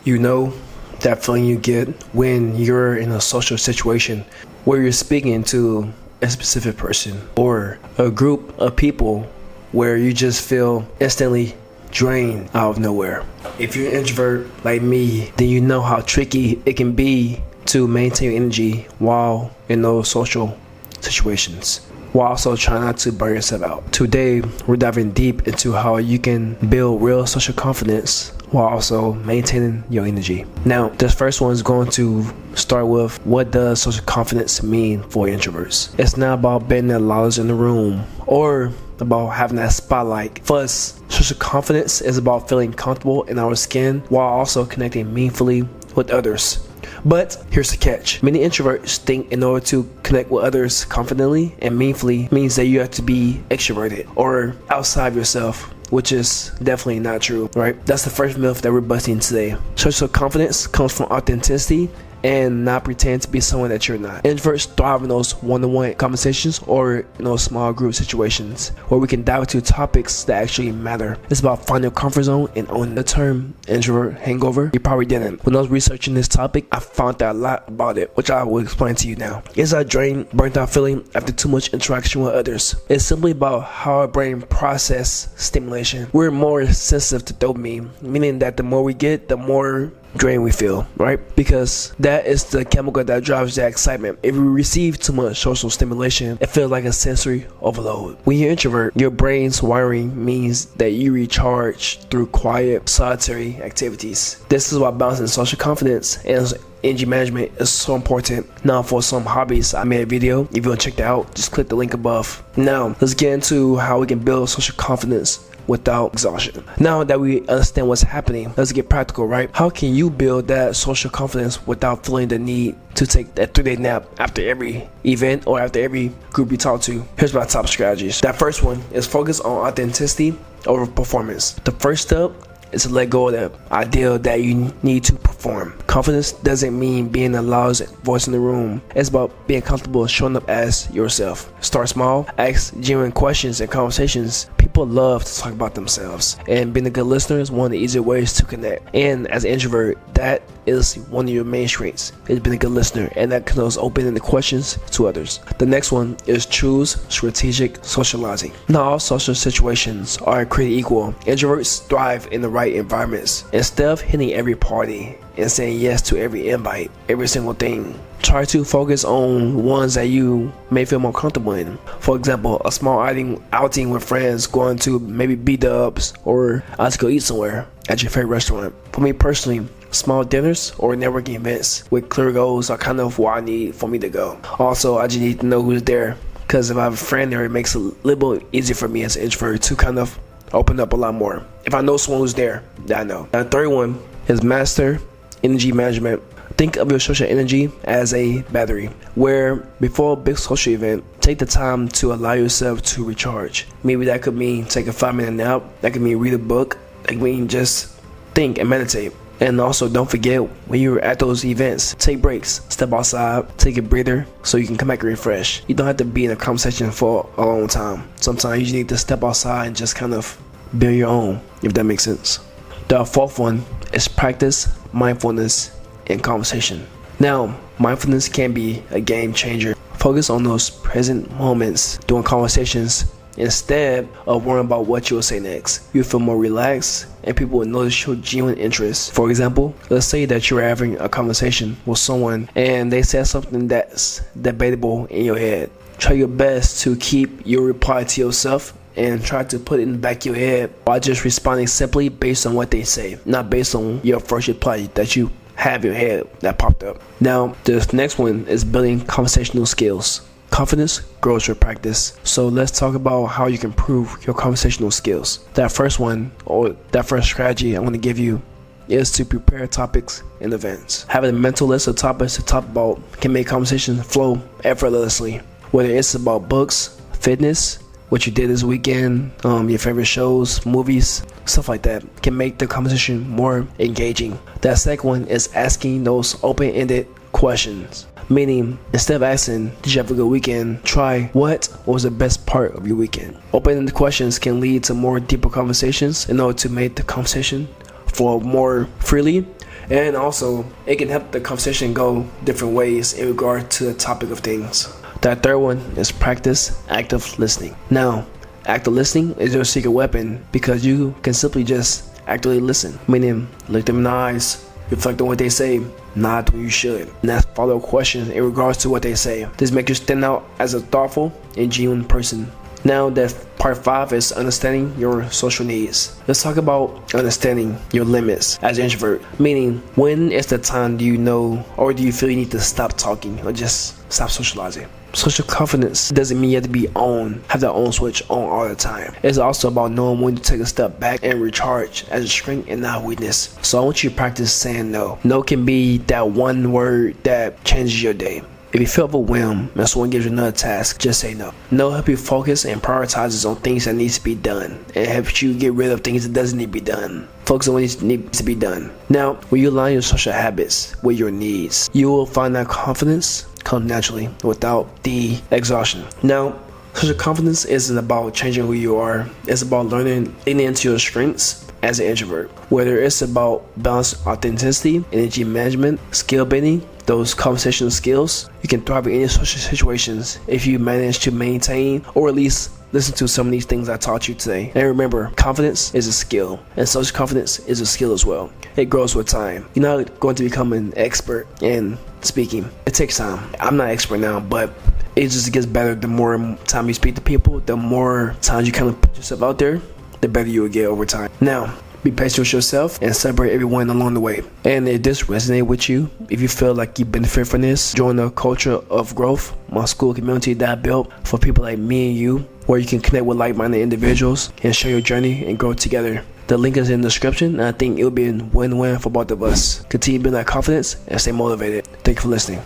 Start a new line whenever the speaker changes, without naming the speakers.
You know that feeling you get when you're in a social situation where you're speaking to a specific person or a group of people where you just feel instantly drained out of nowhere. If you're an introvert like me, then you know how tricky it can be to maintain energy while in those social situations, while also trying not to burn yourself out. Today, we're diving deep into how you can build real social confidence while also maintaining your energy. Now, this first one is going to start with, what does social confidence mean for introverts? It's not about being the loudest in the room or about having that spotlight. For us, social confidence is about feeling comfortable in our skin while also connecting meaningfully with others. But here's the catch. Many introverts think in order to connect with others confidently and meaningfully means that you have to be extroverted or outside of yourself, which is definitely not true, right? That's the first myth that we're busting today. Social confidence comes from authenticity and not pretend to be someone that you're not. Introverts thrive in those one-on-one conversations or in those small group situations where we can dive into topics that actually matter. It's about finding your comfort zone and owning the term introvert hangover. You probably didn't. When I was researching this topic, I found out a lot about it, which I will explain to you now. It's a drained, burnt out feeling after too much interaction with others. It's simply about how our brain processes stimulation. We're more sensitive to dopamine, meaning that the more we get, the more drain we feel, right? Because that is the chemical that drives that excitement. If we receive too much social stimulation, it feels like a sensory overload. When you're introvert, your brain's wiring means that you recharge through quiet, solitary activities. This is why balancing social confidence and energy management is so important. Now, for some hobbies, I made a video. If you want to check that out, just click the link above. Now, let's get into how we can build social confidence without exhaustion. Now that we understand what's happening, let's get practical, right? How can you build that social confidence without feeling the need to take that 3-day nap after every event or after every group you talk to? Here's my top strategies. That first one is focus on authenticity over performance. The first step is to let go of the idea that you need to perform. Confidence doesn't mean being the loudest voice in the room. It's about being comfortable showing up as yourself. Start small, ask genuine questions and conversations. People love to talk about themselves, and being a good listener is one of the easier ways to connect. And as an introvert, that is one of your main strengths, is being a good listener, and that can also open the questions to others. The next one is choose strategic socializing. Not all social situations are created equal. Introverts thrive in the right environments. Instead of hitting every party and saying yes to every invite, every single thing, try to focus on ones that you may feel more comfortable in. For example, a small outing with friends, going to maybe B-dubs, or out to go eat somewhere at your favorite restaurant. For me personally, small dinners or networking events with clear goals are kind of what I need for me to go. Also, I just need to know who's there, because if I have a friend there, it makes it a little bit easier for me as an introvert to kind of open up a lot more. If I know someone who's there, that I know. And the third one is master energy management. Think of your social energy as a battery, where before a big social event, take the time to allow yourself to recharge. Maybe that could mean take a 5-minute nap, that could mean read a book, that could mean just think and meditate. And also, don't forget, when you're at those events, take breaks, step outside, take a breather so you can come back refreshed. You don't have to be in a conversation for a long time. Sometimes you just need to step outside and just kind of build your own, if that makes sense. The fourth one is practice mindfulness in conversation. Now, mindfulness can be a game changer. Focus on those present moments during conversations instead of worrying about what you'll say next. You'll feel more relaxed and people will notice your genuine interest. For example, let's say that you're having a conversation with someone and they said something that's debatable in your head. Try your best to keep your reply to yourself and try to put it in the back of your head by just responding simply based on what they say, not based on your first reply that you have in your head that popped up. Now, this next one is building conversational skills. Confidence grows with practice. So let's talk about how you can improve your conversational skills. That first one, or that first strategy I want to give you, is to prepare topics in advance. Having a mental list of topics to talk about can make conversations flow effortlessly. Whether it's about books, fitness, what you did this weekend, your favorite shows, movies, stuff like that can make the conversation more engaging. That second one is asking those open-ended questions. Meaning, instead of asking, did you have a good weekend? Try, what was the best part of your weekend? Open-ended questions can lead to more deeper conversations. In order to make the conversation flow more freely, And also, it can help the conversation go different ways in regard to the topic of things. That third one is practice active listening. Now, active listening is your secret weapon because you can simply just actively listen, meaning look them in the eyes, reflect on what they say, nod when you should, and ask follow-up questions in regards to what they say. This makes you stand out as a thoughtful and genuine person. Now that part 5 is understanding your social needs. Let's talk about understanding your limits as an introvert. Meaning, when is the time do you know or do you feel you need to stop talking or just stop socializing? Social confidence doesn't mean you have to be have that on switch on all the time. It's also about knowing when to take a step back and recharge as a strength and not a weakness. So I want you to practice saying no. No can be that one word that changes your day. If you feel overwhelmed and someone gives you another task, just say no. No helps you focus and prioritizes on things that needs to be done. It helps you get rid of things that doesn't need to be done. Focus on what needs to be done. Now, when you align your social habits with your needs, you will find that confidence come naturally without the exhaustion. Now, social confidence isn't about changing who you are. It's about learning into your strengths as an introvert. Whether it's about balance, authenticity, energy management, skill building, those conversation skills, you can thrive in any social situations if you manage to maintain or at least listen to some of these things I taught you today. And remember, confidence is a skill, and social confidence is a skill as well. It grows with time. You're not going to become an expert in speaking. It takes time. I'm not an expert now, but it just gets better the more time you speak to people, the more times you kind of put yourself out there, the better you will get over time. Now, be patient with yourself and celebrate everyone along the way. And if this resonates with you, if you feel like you benefit from this, join the culture of growth, my school community that I built for people like me and you, where you can connect with like-minded individuals and share your journey and grow together. The link is in the description, and I think it'll be a win-win for both of us. Continue building that confidence and stay motivated. Thank you for listening.